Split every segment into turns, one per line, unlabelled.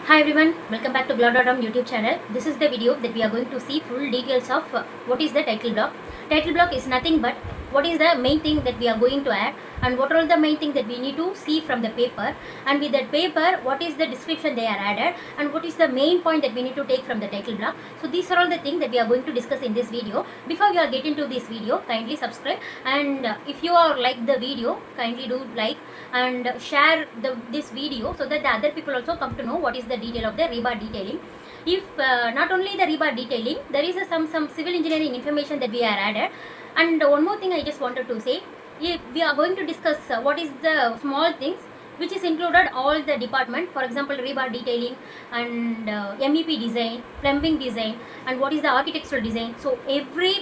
Hi everyone, welcome back to Glow.com YouTube channel. This is the video that we are going to see full details of what is the title block. Title block is nothing but what is the main thing that we are going to add and what are the main thing that we need to see from the paper, and with that paper what is the description they are added and what is the main point that we need to take from the title block. So these are all the things that we are going to discuss in this video. Before we are get into this video, kindly subscribe, and if you are like the video, kindly do like and share this video so that the other people also come to know what is the detail of the rebar detailing. If not only the rebar detailing, there is some civil engineering information that we are added. And one more thing I just wanted to say, if we are going to discuss what is the small things which is included all the department, for example rebar detailing and MEP design, plumbing design, and what is the architectural design. So every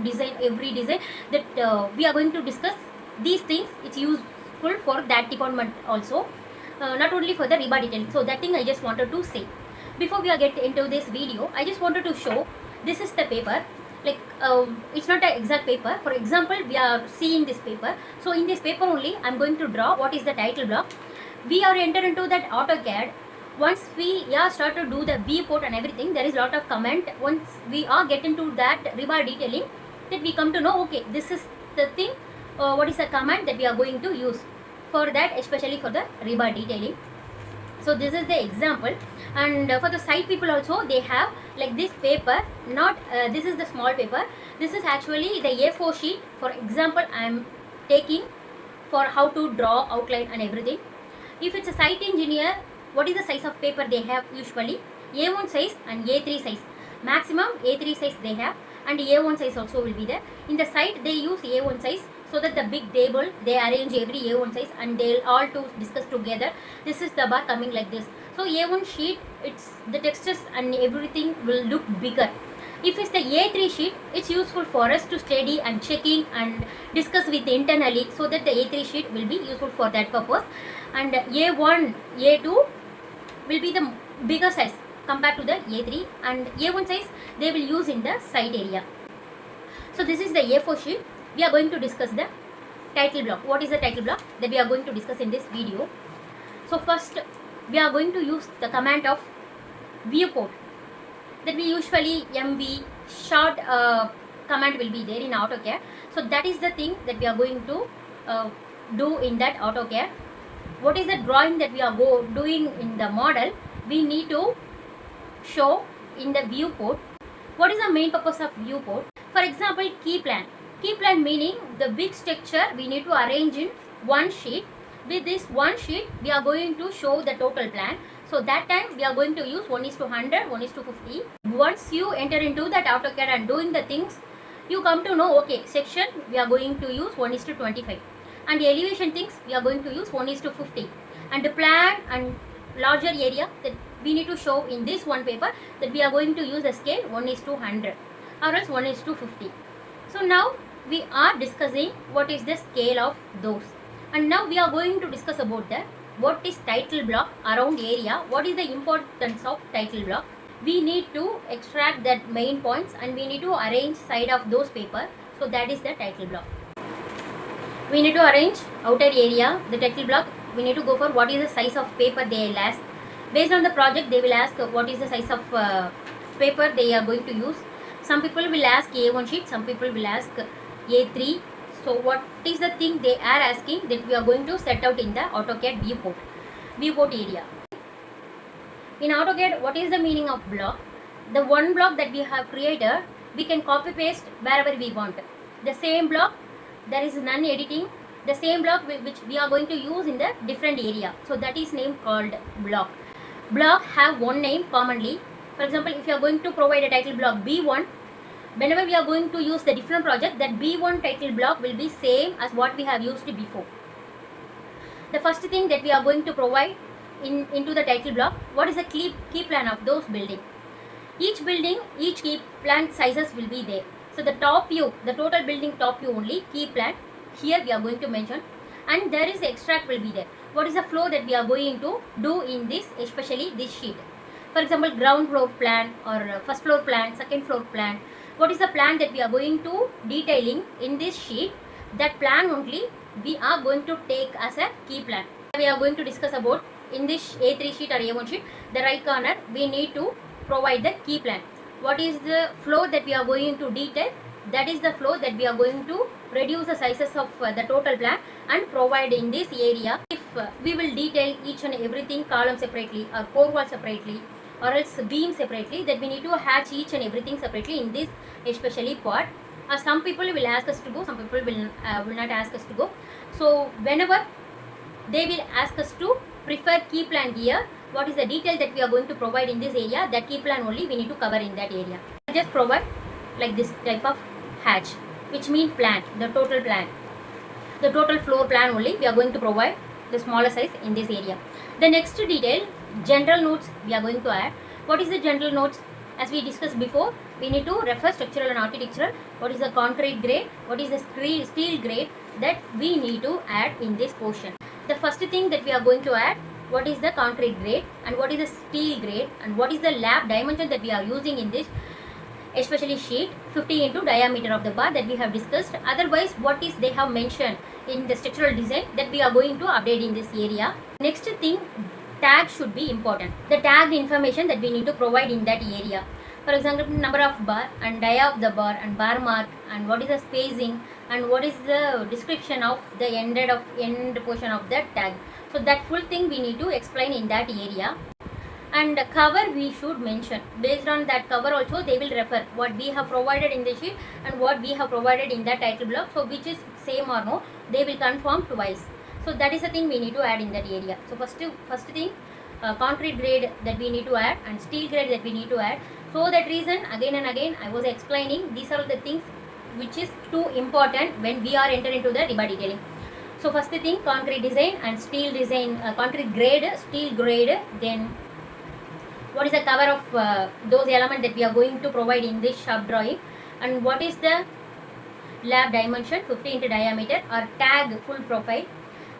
design that we are going to discuss these things, it's useful for that department also, not only for the rebar detailing. So that thing I just wanted to say. Before we are get into this video, I just wanted to show this is the paper. Like it's not an exact paper. For example, we are seeing this paper. So in this paper only I'm going to draw what is the title block. We are enter into that AutoCAD. Once we start to do the viewport and everything, there is a lot of comment. Once we are get into that rebar detailing, that we come to know, okay, this is the thing, what is the command that we are going to use for that, especially for the rebar detailing. So this is the example, and for the site people also they have like this paper, not this is the small paper. This is actually the A4 sheet. For example, I am taking for how to draw outline and everything. If it's a site engineer, what is the size of paper they have? Usually A1 size and A3 size, maximum A3 size they have, and A1 size also will be there. In the site they use A1 size, so that the big table they arrange every A1 size and they'll all to discuss together. This is the bar coming like this. So A1 sheet, it's the textures and everything will look bigger. If it's the A3 sheet, it's useful for us to study and checking and discuss with internally, so that the A3 sheet will be useful for that purpose. And A1, A2 will be the bigger size compared to the A3, and A1 size they will use in the site area. So this is the A4 sheet. We are going to discuss the title block. What is the title block that we are going to discuss in this video? So first we are going to use the command of viewport, that we usually MV short command will be there in AutoCAD. So that is the thing that we are going to do in that AutoCAD. What is the drawing that we are doing in the model, we need to show in the viewport. What is the main purpose of viewport? For example, key plan. Key plan meaning the big structure we need to arrange in one sheet. With this one sheet we are going to show the total plan. So that time we are going to use 1:100, 1:50. Once you enter into that AutoCAD and doing the things, you come to know, okay, section we are going to use 1:25, and the elevation things we are going to use 1:50, and the plan and larger area that we need to show in this one paper, that we are going to use the scale 1:100 or else 1:50. So now we are discussing what is the scale of those, and now we are going to discuss about the what is title block around area, what is the importance of title block. We need to extract that main points and we need to arrange side of those paper. So that is the title block. We need to arrange outer area, the title block. We need to go for what is the size of paper they will ask. Based on the project they will ask what is the size of paper they are going to use. Some people will ask A1 sheet, some people will ask A3. So what is the thing they are asking, that we are going to set out in the AutoCAD viewport area. In AutoCAD, what is the meaning of block? The one block that we have created, we can copy paste wherever we want. The same block, there is none editing. The same block which we are going to use in the different area. So that is name called block. Block have one name commonly. For example, if you are going to provide a title block B1, whenever we are going to use the different project, that B1 title block will be same as what we have used before. The first thing that we are going to provide into the title block, what is the key plan of those building. Each building, each key plan sizes will be there. So the top view, the total building top view only, key plan, here we are going to mention, and there is the extract will be there. What is the flow that we are going to do in this, especially this sheet. For example, ground floor plan or first floor plan, second floor plan. What is the plan that we are going to detailing in this sheet, that plan only we are going to take as a key plan. We are going to discuss about in this A3 sheet or A1 sheet, the right corner we need to provide the key plan. What is the flow that we are going to detail? That is the flow that we are going to reduce the sizes of the total plan and provide in this area. If we will detail each and everything, column separately or core wall separately or else beam separately, that we need to hatch each and everything separately in this especially part. Some people will ask us to go, some people will not ask us to go. So whenever they will ask us to prefer key plan here, what is the detail that we are going to provide in this area, that key plan only we need to cover in that area. Just provide like this type of hatch, which means plan, the total plan, the total floor plan only we are going to provide the smaller size in this area. The next detail, general notes we are going to add. What is the general notes? As we discussed before, we need to refer structural and architectural. What is the concrete grade, what is the steel grade, that we need to add in this portion. The first thing that we are going to add, what is the concrete grade and what is the steel grade and what is the lap dimension that we are using in this especially sheet, 50 into diameter of the bar that we have discussed. Otherwise, what is they have mentioned in the structural design, that we are going to update in this area. Next thing, tag should be important. The tag information that we need to provide in that area. For example, number of bar and dia of the bar and bar mark and what is the spacing and what is the description of the end portion of that tag. So that full thing we need to explain in that area. And cover we should mention. Based on that cover also they will refer what we have provided in the sheet and what we have provided in that title block. So which is same or no, they will confirm twice. So that is the thing we need to add in that area. So first thing, concrete grade that we need to add and steel grade that we need to add. So that reason again and again I was explaining, these are the things which is too important when we are enter into the rebar detailing. So first thing, concrete design and steel design, concrete grade, steel grade, then what is the cover of those elements that we are going to provide in this shop drawing, and what is the lap dimension, 50 into diameter or tag full profile.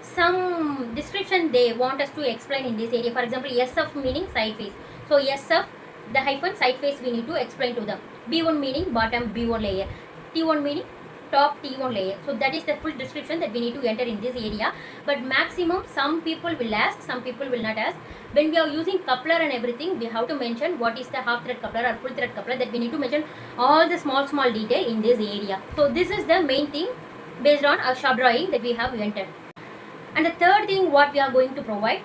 Some description they want us to explain in this area. For example, SF meaning side face. So SF, the hyphen side face we need to explain to them. B1 meaning bottom B1 layer. T1 meaning top T1 layer. So that is the full description that we need to enter in this area. But maximum some people will ask, some people will not ask. When we are using coupler and everything, we have to mention what is the half thread coupler or full thread coupler, that we need to mention all the small detail in this area. So this is the main thing based on our shop drawing that we have entered. And the third thing what we are going to provide,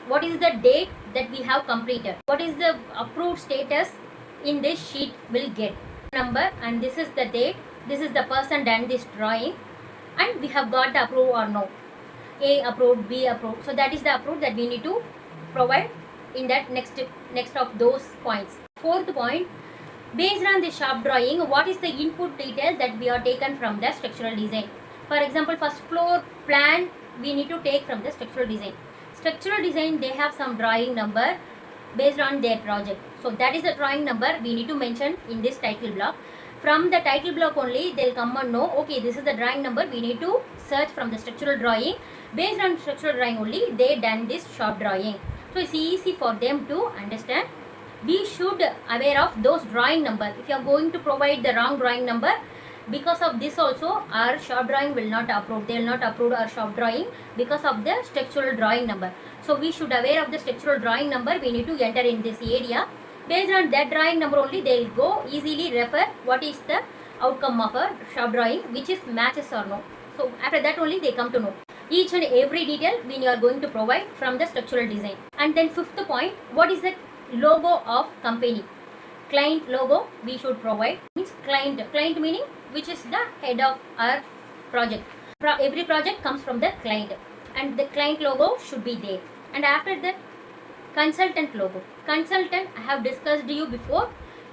what is the date that we have completed, what is the approved status in this sheet will get number, and this is the date, this is the person done this drawing, and we have got the approve or no, A approved, B approved. So that is the approved that we need to provide in that next of those points. Fourth point, based on the shop drawing, what is the input detail that we are taken from the structural design. For example, first floor plan we need to take from the structural design. Structural design, they have some drawing number based on their project. So that is the drawing number we need to mention in this title block. From the title block only they'll come and know, okay, this is the drawing number, we need to search from the structural drawing. Based on structural drawing only they done this shop drawing. So it's easy for them to understand. We should aware of those drawing number. If you are going to provide the wrong drawing number, because of this also our shop drawing will not approve. They will not approve our shop drawing because of the structural drawing number. So we should aware of the structural drawing number, we need to enter in this area. Based on that drawing number only they will go easily refer what is the outcome of a shop drawing, which is matches or no. So after that only they come to know each and every detail we are going to provide from the structural design. And then fifth point, what is the logo of company. Client logo we should provide, means client meaning which is the head of our project. Every project comes from the client and the client logo should be there. And after that, consultant logo. Consultant I have discussed you before.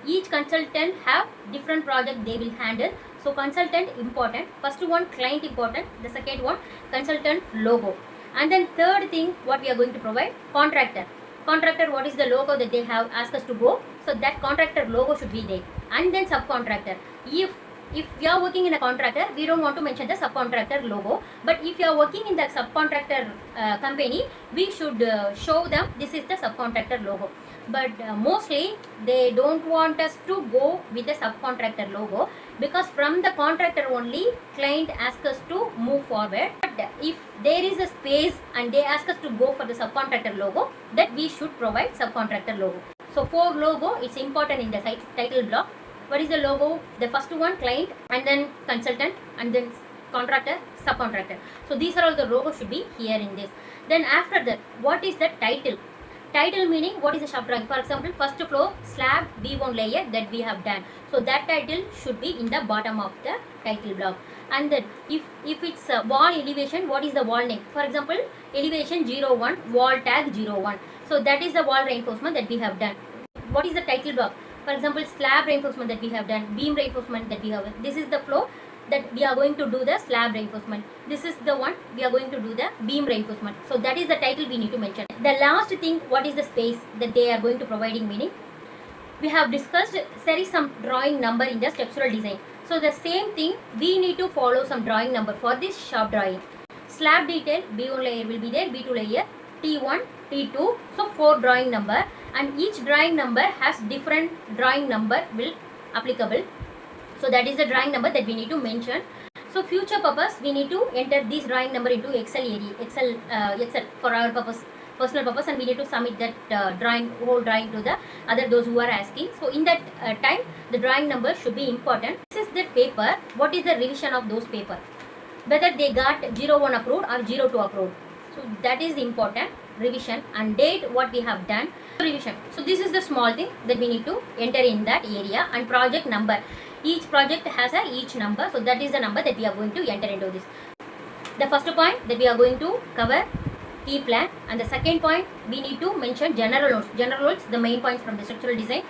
Each consultant have different project they will handle. So consultant important. First one client important. The second one consultant logo. And then third thing what we are going to provide, contractor. Contractor, what is the logo that they have asked us to go. So that contractor logo should be there. And then subcontractor. If if you are working in a contractor, we don't want to mention the subcontractor logo. But if you are working in the subcontractor company, we should show them this is the subcontractor logo. But mostly they don't want us to go with the subcontractor logo, because from the contractor only client asks us to move forward. But if there is a space and they ask us to go for the subcontractor logo, that we should provide subcontractor logo. So for logo, it's important in the title block. What is the logo? The first one, client, and then consultant, and then contractor, subcontractor. So these are all the logo should be here in this. Then after that, what is the title? Title meaning what is the shop drawing. For example, first floor slab B1 layer that we have done. So that title should be in the bottom of the title block. And then if it's a wall elevation, what is the wall name? For example, elevation 01, wall tag 01. So that is the wall reinforcement that we have done. What is the title block? For example, slab reinforcement that we have done, beam reinforcement that we have. This is the floor that we are going to do the slab reinforcement. This is the one we are going to do the beam reinforcement. So that is the title we need to mention. The last thing, what is the space that they are going to providing meaning? We have discussed there is some drawing number in the structural design. So the same thing, we need to follow some drawing number for this shop drawing. Slab detail, B1 layer will be there, B2 layer, T1, T2, so 4 drawing number, and each drawing number has different drawing number will applicable. So that is the drawing number that we need to mention. So future purpose, we need to enter this drawing number into Excel area, Excel for our purpose, personal purpose, and we need to submit that whole drawing to the those who are asking. So in that time, the drawing number should be important. This is the paper. What is the revision of those paper? Whether they got 01 approved or 02 approved. So that is important. Revision and date what we have done. Revision. So this is the small thing that we need to enter in that area. And project number. Each project has each number. So that is the number that we are going to enter into this. The first point that we are going to cover key plan, and the second point we need to mention general notes. General notes, the main points from the structural design.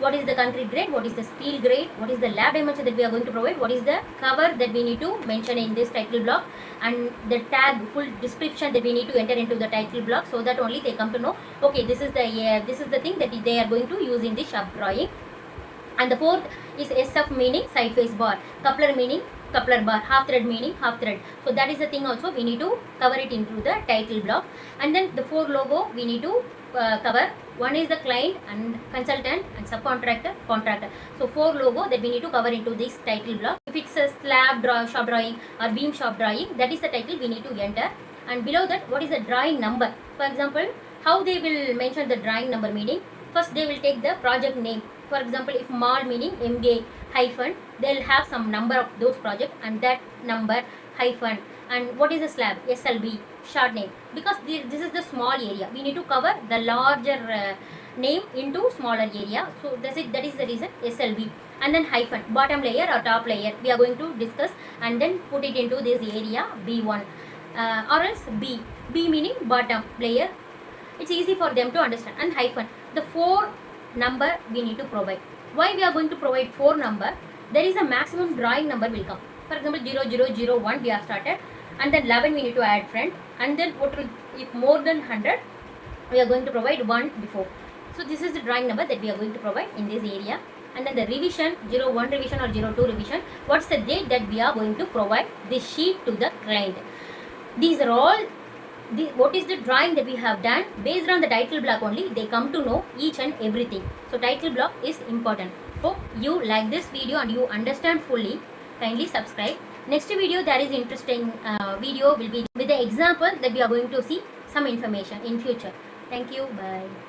What is the concrete grade, what is the steel grade, what is the lab dimension that we are going to provide, what is the cover that we need to mention in this title block, and the tag full description that we need to enter into the title block, so that only they come to know, okay, this is the thing that they are going to use in the shop drawing. And the fourth is SF meaning side face bar, coupler meaning coupler bar, half thread meaning half thread. So that is the thing also we need to cover it into the title block. And then the 4 logo we need to cover. One is the client and consultant and subcontractor, contractor. So 4 logo that we need to cover into this title block. If it's a slab shop drawing or beam shop drawing, that is the title we need to enter. And below that, what is the drawing number? For example, how they will mention the drawing number meaning? First they will take the project name. For example, if mall meaning MA hyphen, they'll have some number of those projects and that number hyphen. And what is the slab? SLB, short name. Because this is the small area. We need to cover the larger name into smaller area. So that is the reason SLB. And then hyphen, bottom layer or top layer. We are going to discuss and then put it into this area B1. Or else B. B meaning bottom layer. It's easy for them to understand. And hyphen. The 4 number we need to provide. Why we are going to provide 4 number? There is a maximum drawing number will come. For example, 0001 we have started, and then 11 we need to add friend, and then if more than 100 we are going to provide 1 before. So this is the drawing number that we are going to provide in this area. And then the revision, 01 revision or 02 revision, what's the date that we are going to provide this sheet to the client. These are all what is the drawing that we have done. Based on the title block only, they come to know each and everything. So title block is important. Hope you like this video and you understand fully. Kindly subscribe. Next video, there is interesting video will be with the example that we are going to see some information in future. Thank you. Bye.